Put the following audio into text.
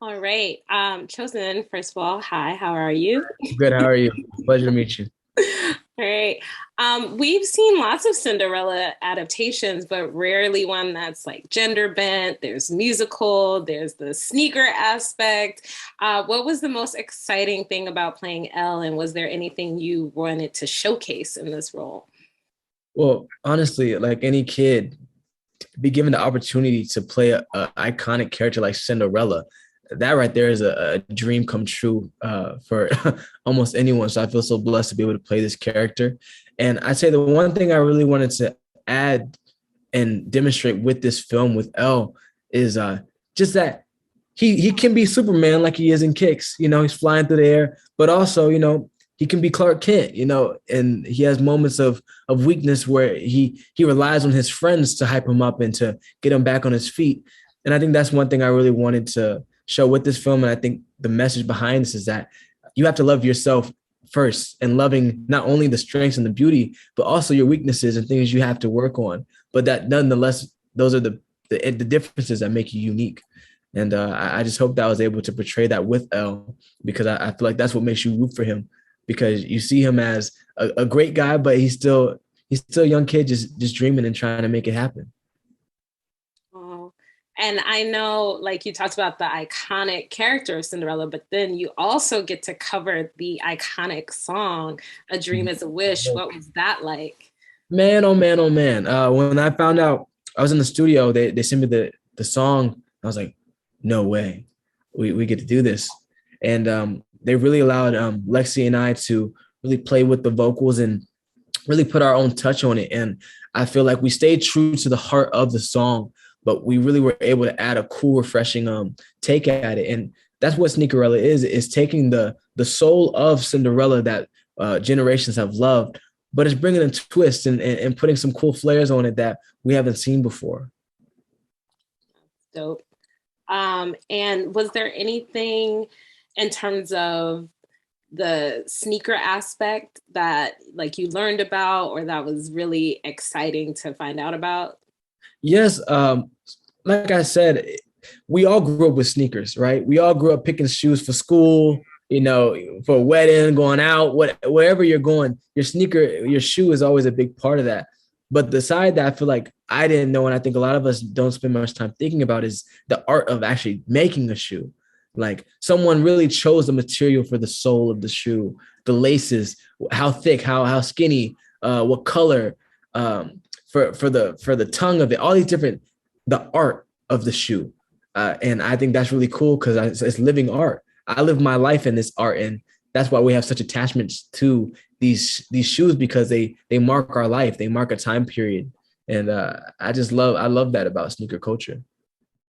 All right. Chosen, first of all, hi, how are you? Good. How are you? Pleasure to meet you. All right. We've seen lots of Cinderella adaptations, but rarely one that's like gender bent. There's musical, there's the sneaker aspect. What was the most exciting thing about playing Elle, and was there anything you wanted to showcase in this role? Well, honestly, like any kid, be given the opportunity to play a iconic character like Cinderella, that right there is a dream come true for almost anyone. So I feel so blessed to be able to play this character. And I'd say the one thing I really wanted to add and demonstrate with this film with Elle is just that he can be Superman like he is in Kicks. He's flying through the air, but also, he can be Clark Kent, and he has moments of weakness where he relies on his friends to hype him up and to get him back on his feet. And I think that's one thing I really wanted to show with this film. And I think the message behind this is that you have to love yourself first, and loving not only the strengths and the beauty, but also your weaknesses and things you have to work on. But that nonetheless, those are the differences that make you unique. And I just hope that I was able to portray that with Elle, because I feel like that's what makes you root for him, because you see him as a great guy, but he's still a young kid just dreaming and trying to make it happen. Oh, and I know, like you talked about the iconic character of Cinderella, but then you also get to cover the iconic song, A Dream is a Wish. What was that like? Man, oh man, oh man. When I found out I was in the studio, they sent me the song. I was like, no way, we get to do this. And they really allowed Lexi and I to really play with the vocals and really put our own touch on it. And I feel like we stayed true to the heart of the song, but we really were able to add a cool, refreshing take at it. And that's what Sneakerella is taking the soul of Cinderella that generations have loved, but it's bringing a twist and putting some cool flares on it that we haven't seen before. Dope. And was there anything in terms of the sneaker aspect that like you learned about or that was really exciting to find out about? Yes, like I said, we all grew up with sneakers, right? We all grew up picking shoes for school, for a wedding, going out, wherever you're going, your shoe is always a big part of that. But the side that I feel like I didn't know, and I think a lot of us don't spend much time thinking about, is the art of actually making a shoe. Like someone really chose the material for the sole of the shoe, the laces, how thick, how skinny, what color, for the tongue of it, all these different, the art of the shoe. And I think that's really cool because it's living art. I live my life in this art, and that's why we have such attachments to these shoes, because they mark our life, they mark a time period. And I love that about sneaker culture.